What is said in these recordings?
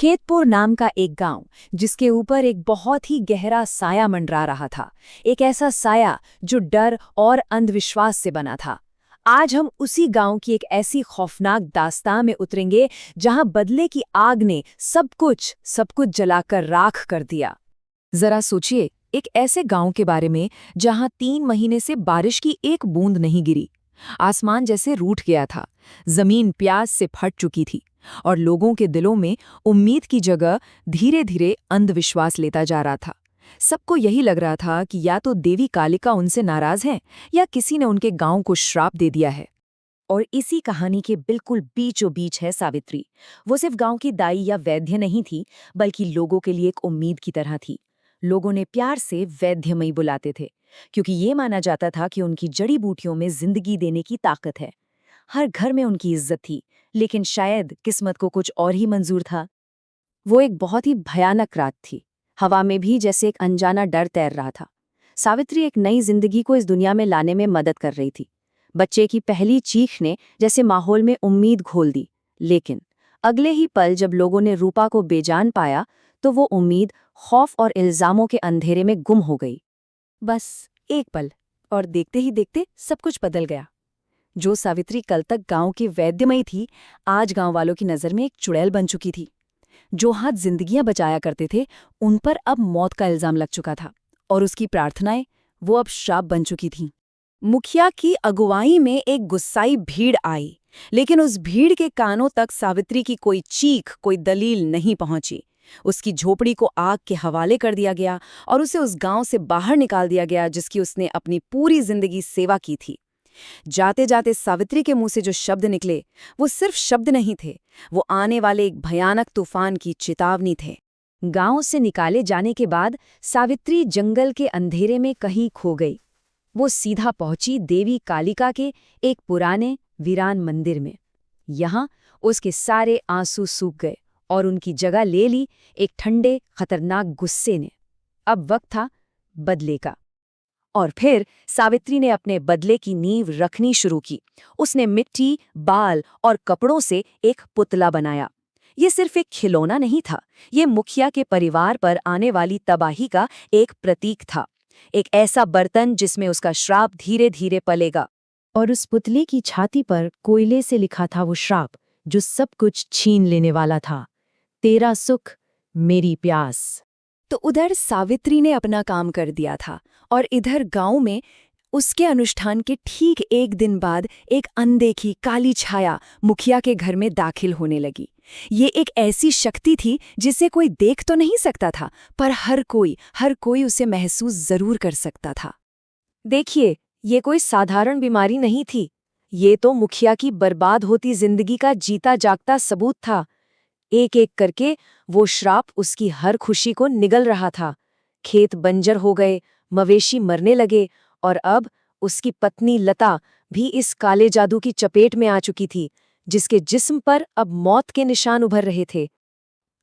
खेतपुर नाम का एक गांव जिसके ऊपर एक बहुत ही गहरा साया मंडरा रहा था। एक ऐसा साया जो डर और अंधविश्वास से बना था। आज हम उसी गांव की एक ऐसी खौफनाक दास्तां में उतरेंगे जहां बदले की आग ने सब कुछ जलाकर राख कर दिया। जरा सोचिए, एक ऐसे गांव के बारे में जहां 3 महीने से बारिश की एक बूंद नहीं गिरी। आसमान जैसे रूठ गया था, जमीन प्यास से फट चुकी थी और लोगों के दिलों में उम्मीद की जगह धीरे धीरे अंधविश्वास लेता जा रहा था। सबको यही लग रहा था कि या तो देवी कालिका उनसे नाराज है या किसी ने उनके गांव को श्राप दे दिया है। और इसी कहानी के बिल्कुल बीचों बीच है सावित्री। वो सिर्फ गांव की दाई या वैद्य नहीं थी, बल्कि लोगों के लिए एक उम्मीद की तरह थी। लोगों ने प्यार से वैद्यमयी बुलाते थे, क्योंकि ये माना जाता था कि उनकी जड़ी बूटियों में जिंदगी देने की ताकत है। हर घर में उनकी इज्जत थी, लेकिन शायद किस्मत को कुछ और ही मंजूर था। वो एक बहुत ही भयानक रात थी। हवा में भी जैसे एक अनजाना डर तैर रहा था। सावित्री एक नई जिंदगी को इस दुनिया में लाने में मदद कर रही थी। बच्चे की पहली चीख ने जैसे माहौल में उम्मीद घोल दी। लेकिन अगले ही पल जब लोगों ने रूपा को बेजान पाया, तो वो उम्मीद खौफ और इल्जामों के अंधेरे में गुम हो गई। बस एक पल, और देखते ही देखते सब कुछ बदल गया। जो सावित्री कल तक गांव की वैद्यमयी थी, आज गांव वालों की नज़र में एक चुड़ैल बन चुकी थी। जो हाथ जिंदगियां बचाया करते थे, उन पर अब मौत का इल्जाम लग चुका था, और उसकी प्रार्थनाएं वो अब श्राप बन चुकी थीं। मुखिया की अगुवाई में एक गुस्साई भीड़ आई, लेकिन उस भीड़ के कानों तक सावित्री की कोई चीख, कोई दलील नहीं पहुंची। उसकी झोपड़ी को आग के हवाले कर दिया गया और उसे उस गांव से बाहर निकाल दिया गया जिसकी उसने अपनी पूरी जिंदगी सेवा की थी। जाते जाते सावित्री के मुंह से जो शब्द निकले, वो सिर्फ शब्द नहीं थे, वो आने वाले एक भयानक तूफान की चेतावनी थे। गांव से निकाले जाने के बाद सावित्री जंगल के अंधेरे में कहीं खो गई। वो सीधा पहुंची देवी कालिका के एक पुराने वीरान मंदिर में। यहाँ उसके सारे आंसू सूख गए और उनकी जगह ले ली एक ठंडे खतरनाक गुस्से ने। अब वक्त था बदले का। और फिर सावित्री ने अपने बदले की नींव रखनी शुरू की। उसने मिट्टी, बाल और कपड़ों से एक पुतला बनाया। ये सिर्फ एक खिलौना नहीं था, ये मुखिया के परिवार पर आने वाली तबाही का एक प्रतीक था। एक ऐसा बर्तन जिसमें उसका श्राप धीरे धीरे पलेगा। और उस पुतले की छाती पर कोयले से लिखा था वो श्राप जो सब कुछ छीन लेने वाला था। तेरा सुख, मेरी प्यास। तो उधर सावित्री ने अपना काम कर दिया था, और इधर गांव में उसके अनुष्ठान के ठीक एक दिन बाद एक अनदेखी काली छाया मुखिया के घर में दाखिल होने लगी। ये एक ऐसी शक्ति थी जिसे कोई देख तो नहीं सकता था, पर हर कोई उसे महसूस जरूर कर सकता था। देखिए, ये कोई साधारण बीमारी नहीं थी। ये तो मुखिया की बर्बाद होती जिंदगी का जीता जागता सबूत था। एक एक करके वो श्राप उसकी हर खुशी को निगल रहा था। खेत बंजर हो गए, मवेशी मरने लगे, और अब उसकी पत्नी लता भी इस काले जादू की चपेट में आ चुकी थी, जिसके जिस्म पर अब मौत के निशान उभर रहे थे।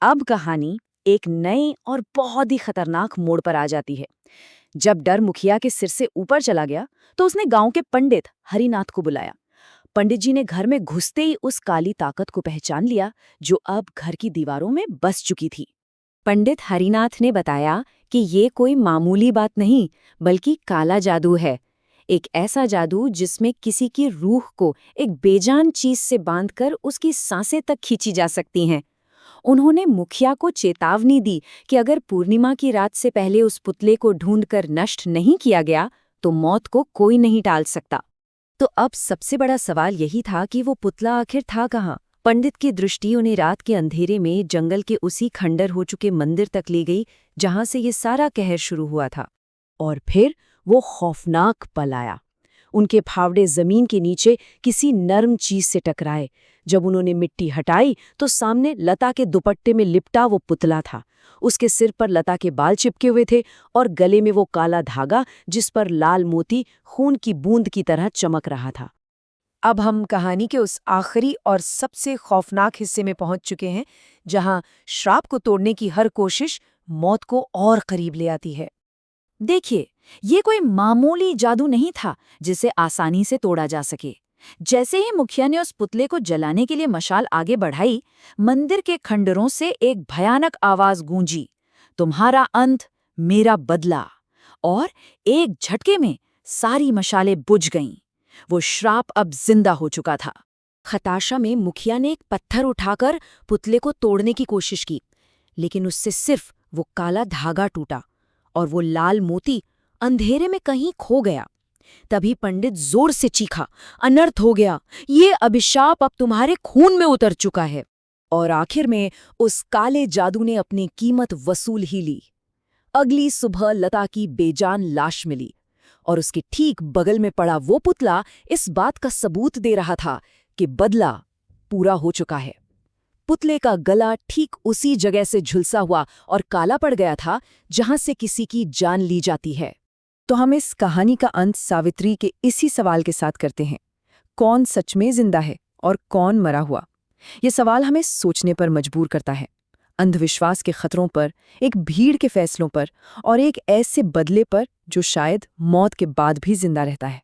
अब कहानी एक नए और बहुत ही खतरनाक मोड़ पर आ जाती है। जब डर मुखिया के सिर से ऊपर चला गया, तो उसने गांव के पंडित हरिनाथ को बुलाया। पंडित जी ने घर में घुसते ही उस काली ताकत को पहचान लिया जो अब घर की दीवारों में बस चुकी थी। पंडित हरिनाथ ने बताया कि ये कोई मामूली बात नहीं, बल्कि काला जादू है। एक ऐसा जादू जिसमें किसी की रूह को एक बेजान चीज से बांधकर उसकी सांसें तक खींची जा सकती हैं। उन्होंने मुखिया को चेतावनी दी कि अगर पूर्णिमा की रात से पहले उस पुतले को ढूंढकर नष्ट नहीं किया गया, तो मौत को कोई नहीं टाल सकता। तो अब सबसे बड़ा सवाल यही था कि वो पुतला आखिर था कहाँ। पंडित की दृष्टि उन्हें रात के अंधेरे में जंगल के उसी खंडर हो चुके मंदिर तक ले गई जहां से ये सारा कहर शुरू हुआ था। और फिर वो खौफनाक पल आया। उनके फावड़े जमीन के नीचे किसी नर्म चीज से टकराए। जब उन्होंने मिट्टी हटाई, तो सामने लता के दुपट्टे में लिपटा वो पुतला था। उसके सिर पर लता के बाल चिपके हुए थे और गले में वो काला धागा जिस पर लाल मोती खून की बूंद की तरह चमक रहा था। अब हम कहानी के उस आखिरी और सबसे खौफनाक हिस्से में पहुंच चुके हैं, जहां श्राप को तोड़ने की हर कोशिश मौत को और करीब ले आती है। देखिए, ये कोई मामूली जादू नहीं था जिसे आसानी से तोड़ा जा सके। जैसे ही मुखिया ने उस पुतले को जलाने के लिए मशाल आगे बढ़ाई, मंदिर के खंडरों से एक भयानक आवाज गूंजी, तुम्हारा अंत, मेरा बदला। और एक झटके में सारी मशालें बुझ गईं। वो श्राप अब जिंदा हो चुका था। हताशा में मुखिया ने एक पत्थर उठाकर पुतले को तोड़ने की कोशिश की, लेकिन उससे सिर्फ वो काला धागा टूटा और वो लाल मोती अंधेरे में कहीं खो गया। तभी पंडित जोर से चीखा, अनर्थ हो गया, ये अभिशाप अब तुम्हारे खून में उतर चुका है। और आखिर में उस काले जादू ने अपनी कीमत वसूल ही ली। अगली सुबह लता की बेजान लाश मिली और उसके ठीक बगल में पड़ा वो पुतला इस बात का सबूत दे रहा था कि बदला पूरा हो चुका है। पुतले का गला ठीक उसी जगह से झुलसा हुआ और काला पड़ गया था जहां से किसी की जान ली जाती है। तो हम इस कहानी का अंत सावित्री के इसी सवाल के साथ करते हैं, कौन सच में जिंदा है और कौन मरा हुआ? ये सवाल हमें सोचने पर मजबूर करता है, अंधविश्वास के खतरों पर, एक भीड़ के फैसलों पर और एक ऐसे बदले पर जो शायद मौत के बाद भी जिंदा रहता है।